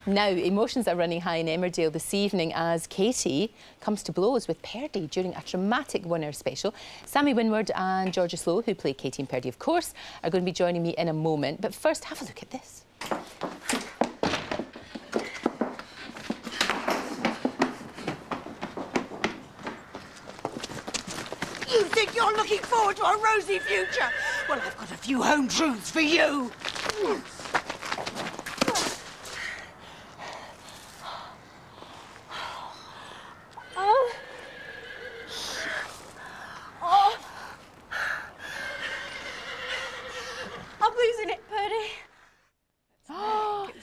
Now, emotions are running high in Emmerdale this evening as Katie comes to blows with Purdy during a dramatic winner special. Sammy, Winward and Georgia Slow, who play Katie and Purdy, of course, are going to be joining me in a moment. But first, have a look at this. You think you're looking forward to a rosy future? Well, I've got a few home truths for you. I'm losing it, Purdy.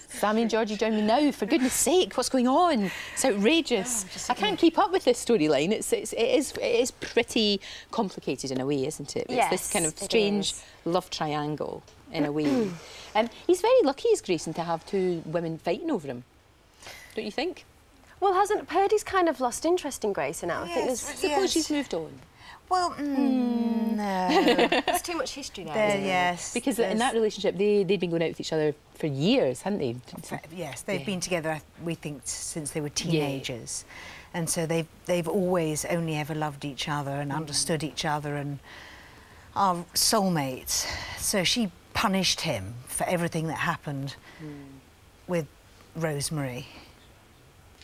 Sammy and Georgie join me now. For goodness sake, what's going on? It's outrageous. I can't keep up with this storyline. It is pretty complicated in a way, isn't it? Yes, it's this kind of strange love triangle in a way. He's very lucky, is Grayson, to have two women fighting over him. Don't you think? Well, hasn't Purdy's kind of lost interest in Grayson now? I think I suppose she's moved on. Well, no. There's too much history there. Yes. Because in that relationship, they'd been going out with each other for years, hadn't they? Yes, they've been together, we think, since they were teenagers. Yeah. And so they've always only ever loved each other and understood each other and are soulmates. So she punished him for everything that happened with Rosemary.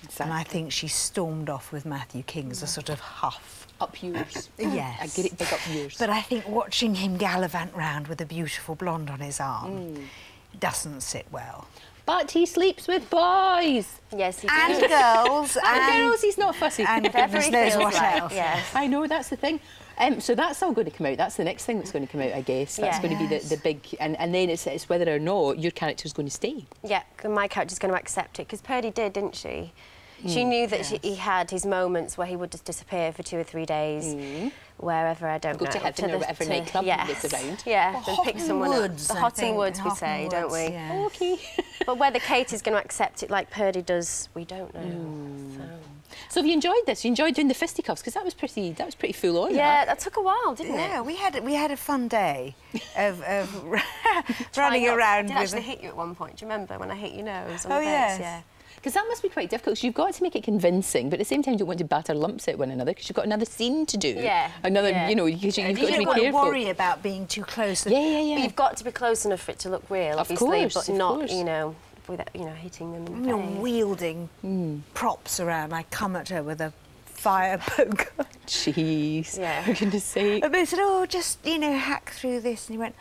Exactly. And I think she stormed off with Matthew King as a sort of huff. Up yours. Yes. I get it, big up yours. But I think watching him gallivant round with a beautiful blonde on his arm doesn't sit well. But he sleeps with boys. Yes, he and does. Girls. And girls, he's not fussy. And goodness knows what else. Yes. I know, that's the thing. So that's all going to come out. That's the next thing that's going to come out, I guess. That's going to be the big... And then it's whether or not your character's going to stay. Yeah, my character's going to accept it, because Purdy did, didn't she? She knew that he had his moments where he would just disappear for 2 or 3 days, wherever, I don't know. Go to Heaven or whatever nightclub that's around. Yeah, then pick someone else. The Hotting Woods, we say, don't we? Yeah. Okay. But whether Katie's going to accept it like Purdy does, we don't know. So have you enjoyed this? You enjoyed doing the fisticuffs? Because that was pretty full on. Yeah, that took a while, didn't it? Yeah, we had a fun day of running around. I did actually hit you at one point. Do you remember when I hit your nose on the face? Yes. Yeah. Because that must be quite difficult, because you've got to make it convincing, but at the same time you don't want to batter lumps at one another, because you've got another scene to do. Yeah. You know, because you've got to be careful. You don't worry about being too close. Yeah. But you've got to be close enough for it to look real, obviously, but not, you know, without, hitting them in the face. Wielding props around. I come at her with a fire poker. Jeez. Yeah. For goodness sake. And they said, oh, just, hack through this. And he went,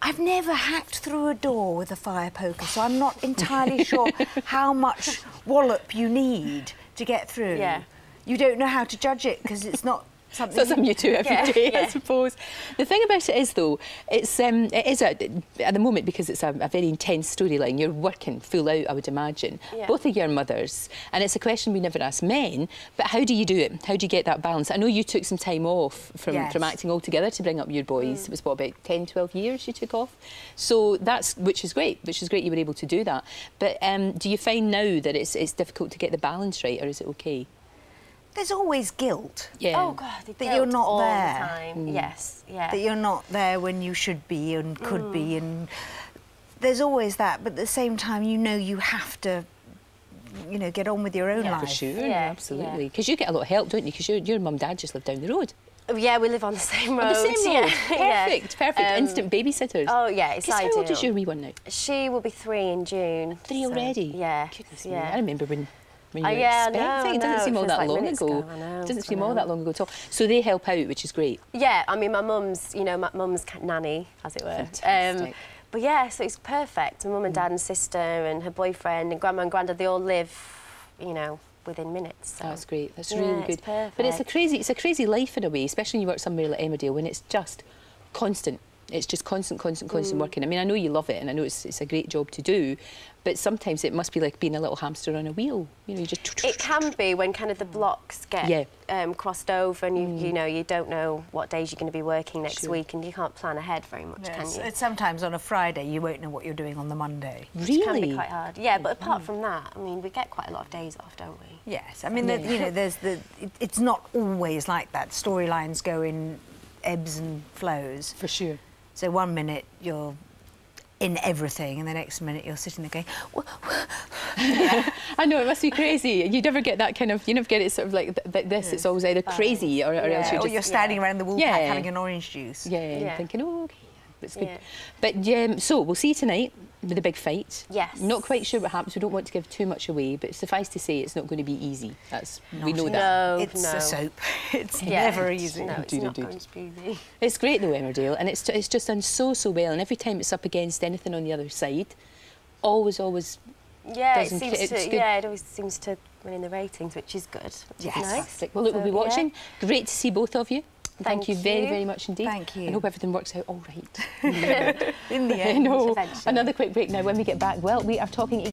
I've never hacked through a door with a fire poker, so I'm not entirely sure how much wallop you need to get through. Yeah. You don't know how to judge it because it's not something you do every day, I suppose. The thing about it is, though, it is at the moment, because it's a very intense storyline, you're working full out, I would imagine. Yeah. Both of your mothers, and it's a question we never ask men, but how do you do it? How do you get that balance? I know you took some time off from acting altogether to bring up your boys. It was, what, about 10, 12 years you took off? So which is great you were able to do that. But do you find now that it's difficult to get the balance right, or is it okay? There's always guilt. Yeah. Oh, God, that you're not all there. The time. Yes, yeah. That you're not there when you should be and could be, and there's always that. But at the same time, you have to, get on with your own life. For sure, absolutely. Because you get a lot of help, don't you? Because your mum and dad just live down the road. Yeah, we live on the same road. On the same road. Perfect. Instant babysitters. Oh, yeah, it's ideal. How old is your wee one now? She will be 3 in June. 3 already? Yeah. Goodness me. I remember when you were expecting. It doesn't seem all that long ago. It doesn't seem all that long ago at all. So they help out, which is great. Yeah, I mean, my mum's, my mum's nanny, as it were. Fantastic. But yeah, so it's perfect. My mum and dad and sister and her boyfriend and grandma and granddad, they all live, within minutes. So. That's great. That's really good. It's perfect. But it's a crazy life in a way, especially when you work somewhere like Emmerdale, when it's just constant. It's just constant working. I mean, I know you love it, and I know it's a great job to do, but sometimes it must be like being a little hamster on a wheel. You just... It can be when kind of the blocks get crossed over, and you don't know what days you're going to be working next week, and you can't plan ahead very much, can you? It's sometimes on a Friday you won't know what you're doing on the Monday. Really? It can be quite hard. Yeah, but apart from that, I mean, we get quite a lot of days off, don't we? Yes, I mean, it's not always like that. Storylines go in ebbs and flows. For sure. So one minute you're in everything, and the next minute you're sitting there going, I know, it must be crazy. You never get that kind of, you never get it sort of like this. It's always either crazy or else you're just... Or you're standing around the wool pack having an orange juice. Yeah, thinking, oh, OK, that's good. But, so, we'll see you tonight with a big fight. Yes. Not quite sure what happens. We don't want to give too much away, but suffice to say it's not going to be easy. We know that. No, it's a soap. It's never easy. No, it's not going to be easy. It's great, though, Emmerdale, and it's just done so well. And every time it's up against anything on the other side, always yeah, it always seems to win in the ratings, which is good. Which is nice. Well, look, we'll be watching. Great to see both of you. Thank you very, very much indeed. Thank you. I hope everything works out all right. In the end. Another quick break now. When we get back, well, we are talking...